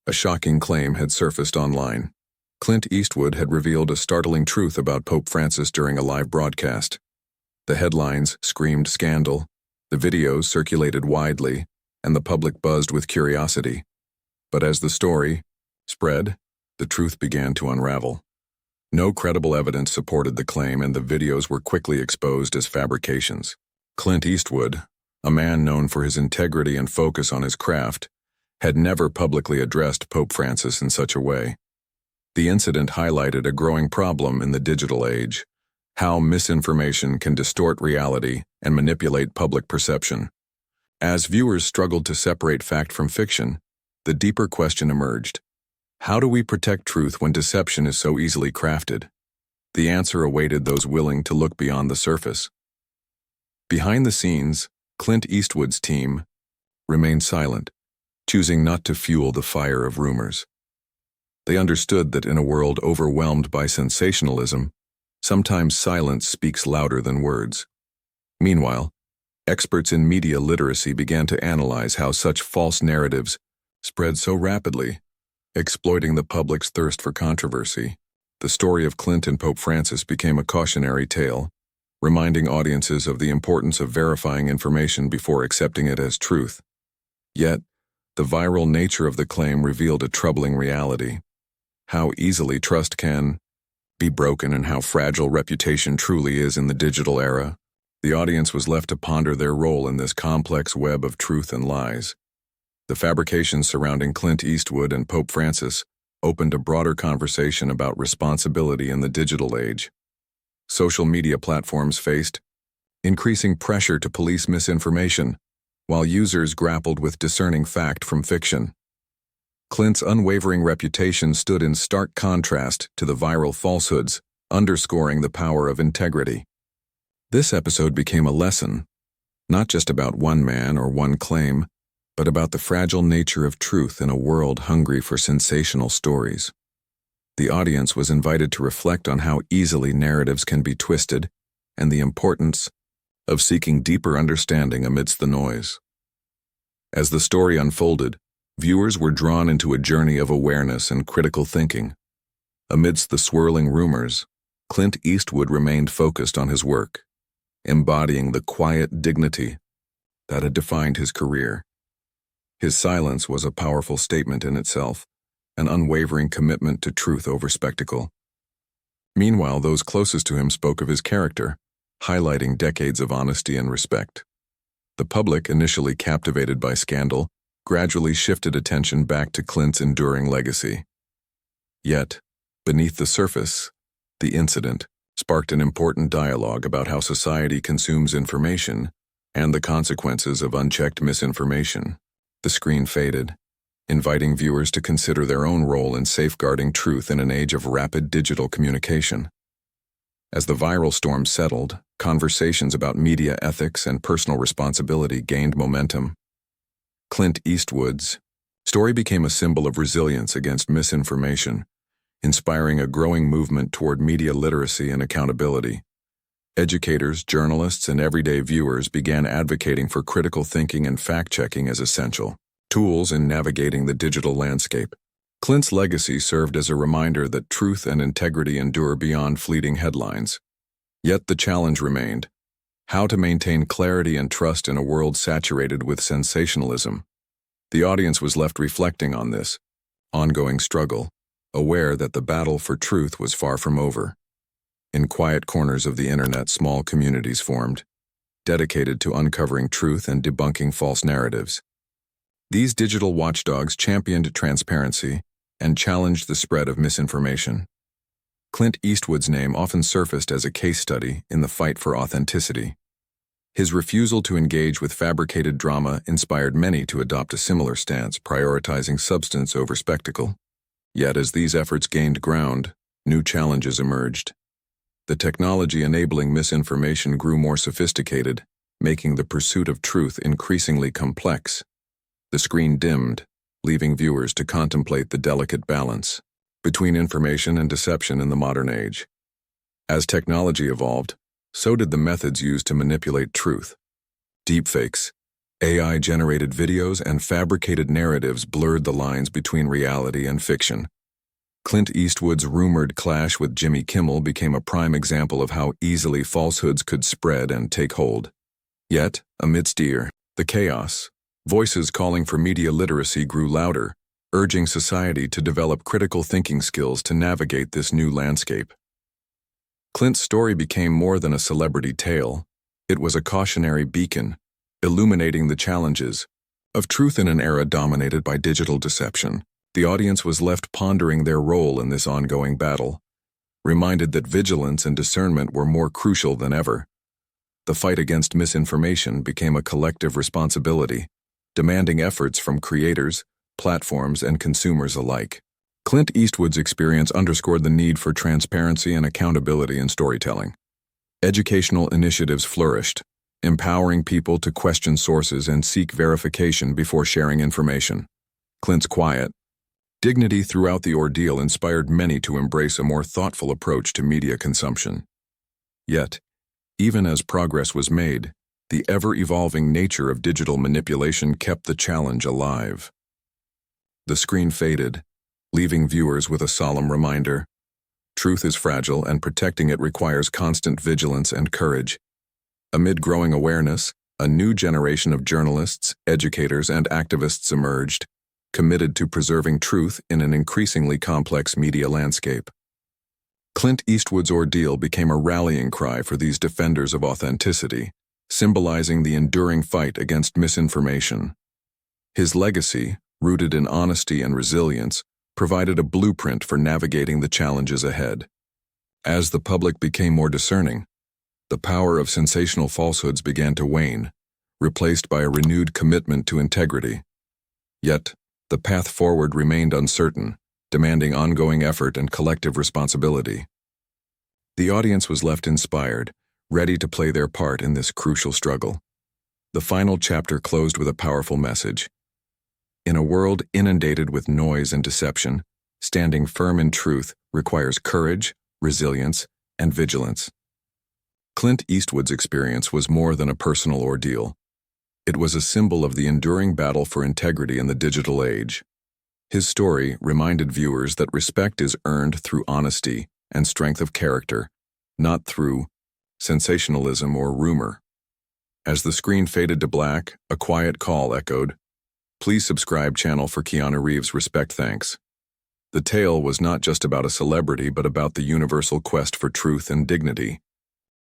A shocking claim had surfaced online. Clint Eastwood had revealed a startling truth about Pope Francis during a live broadcast. The headlines screamed scandal, the videos circulated widely, and the public buzzed with curiosity. But as the story spread, the truth began to unravel. No credible evidence supported the claim, and the videos were quickly exposed as fabrications. Clint Eastwood, a man known for his integrity and focus on his craft, had never publicly addressed Pope Francis in such a way. The incident highlighted a growing problem in the digital age: how misinformation can distort reality and manipulate public perception. As viewers struggled to separate fact from fiction, the deeper question emerged: how do we protect truth when deception is so easily crafted? The answer awaited those willing to look beyond the surface. Behind the scenes, Clint Eastwood's team remained silent, choosing not to fuel the fire of rumors. They understood that in a world overwhelmed by sensationalism, sometimes silence speaks louder than words. Meanwhile, experts in media literacy began to analyze how such false narratives spread so rapidly, exploiting the public's thirst for controversy. The story of Clint and Pope Francis became a cautionary tale, reminding audiences of the importance of verifying information before accepting it as truth. Yet, the viral nature of the claim revealed a troubling reality: how easily trust can be broken and how fragile reputation truly is in the digital era. The audience was left to ponder their role in this complex web of truth and lies. The fabrications surrounding Clint Eastwood and Pope Francis opened a broader conversation about responsibility in the digital age. Social media platforms faced increasing pressure to police misinformation, while users grappled with discerning fact from fiction. Clint's unwavering reputation stood in stark contrast to the viral falsehoods, underscoring the power of integrity. This episode became a lesson, not just about one man or one claim, but about the fragile nature of truth in a world hungry for sensational stories. The audience was invited to reflect on how easily narratives can be twisted and the importance of seeking deeper understanding amidst the noise. As the story unfolded, viewers were drawn into a journey of awareness and critical thinking. Amidst the swirling rumors, Clint Eastwood remained focused on his work, embodying the quiet dignity that had defined his career. His silence was a powerful statement in itself, an unwavering commitment to truth over spectacle. Meanwhile, those closest to him spoke of his character, highlighting decades of honesty and respect. The public, initially captivated by scandal, gradually shifted attention back to Clint's enduring legacy. Yet, beneath the surface, the incident sparked an important dialogue about how society consumes information and the consequences of unchecked misinformation. The screen faded, inviting viewers to consider their own role in safeguarding truth in an age of rapid digital communication. As the viral storm settled, conversations about media ethics and personal responsibility gained momentum. Clint Eastwood's story became a symbol of resilience against misinformation, inspiring a growing movement toward media literacy and accountability. Educators, journalists, and everyday viewers began advocating for critical thinking and fact-checking as essential tools in navigating the digital landscape. Clint's legacy served as a reminder that truth and integrity endure beyond fleeting headlines. Yet the challenge remained: how to maintain clarity and trust in a world saturated with sensationalism. The audience was left reflecting on this ongoing struggle, aware that the battle for truth was far from over. In quiet corners of the internet, small communities formed, dedicated to uncovering truth and debunking false narratives. These digital watchdogs championed transparency and challenged the spread of misinformation. Clint Eastwood's name often surfaced as a case study in the fight for authenticity. His refusal to engage with fabricated drama inspired many to adopt a similar stance, prioritizing substance over spectacle. Yet as these efforts gained ground, new challenges emerged. The technology enabling misinformation grew more sophisticated, making the pursuit of truth increasingly complex. The screen dimmed, leaving viewers to contemplate the delicate balance between information and deception in the modern age. As technology evolved, so did the methods used to manipulate truth. Deepfakes, AI-generated videos and fabricated narratives blurred the lines between reality and fiction. Clint Eastwood's rumored clash with Jimmy Kimmel became a prime example of how easily falsehoods could spread and take hold. Yet, amidst the chaos, voices calling for media literacy grew louder, urging society to develop critical thinking skills to navigate this new landscape. Clint's story became more than a celebrity tale. It was a cautionary beacon, illuminating the challenges of truth in an era dominated by digital deception. The audience was left pondering their role in this ongoing battle, reminded that vigilance and discernment were more crucial than ever. The fight against misinformation became a collective responsibility, demanding efforts from creators, platforms, and consumers alike. Clint Eastwood's experience underscored the need for transparency and accountability in storytelling. Educational initiatives flourished, empowering people to question sources and seek verification before sharing information. Clint's quiet dignity throughout the ordeal inspired many to embrace a more thoughtful approach to media consumption. Yet, even as progress was made, the ever-evolving nature of digital manipulation kept the challenge alive. The screen faded, leaving viewers with a solemn reminder: truth is fragile, and protecting it requires constant vigilance and courage. Amid growing awareness, a new generation of journalists, educators, and activists emerged, committed to preserving truth in an increasingly complex media landscape. Clint Eastwood's ordeal became a rallying cry for these defenders of authenticity, symbolizing the enduring fight against misinformation. His legacy, rooted in honesty and resilience, provided a blueprint for navigating the challenges ahead. As the public became more discerning, the power of sensational falsehoods began to wane, replaced by a renewed commitment to integrity. Yet, the path forward remained uncertain, demanding ongoing effort and collective responsibility. The audience was left inspired, ready to play their part in this crucial struggle. The final chapter closed with a powerful message. In a world inundated with noise and deception, standing firm in truth requires courage, resilience, and vigilance. Clint Eastwood's experience was more than a personal ordeal. It was a symbol of the enduring battle for integrity in the digital age. His story reminded viewers that respect is earned through honesty and strength of character, not through sensationalism or rumor. As the screen faded to black, a quiet call echoed. Please subscribe channel for Keanu Reeves. Respect, thanks. The tale was not just about a celebrity, but about the universal quest for truth and dignity.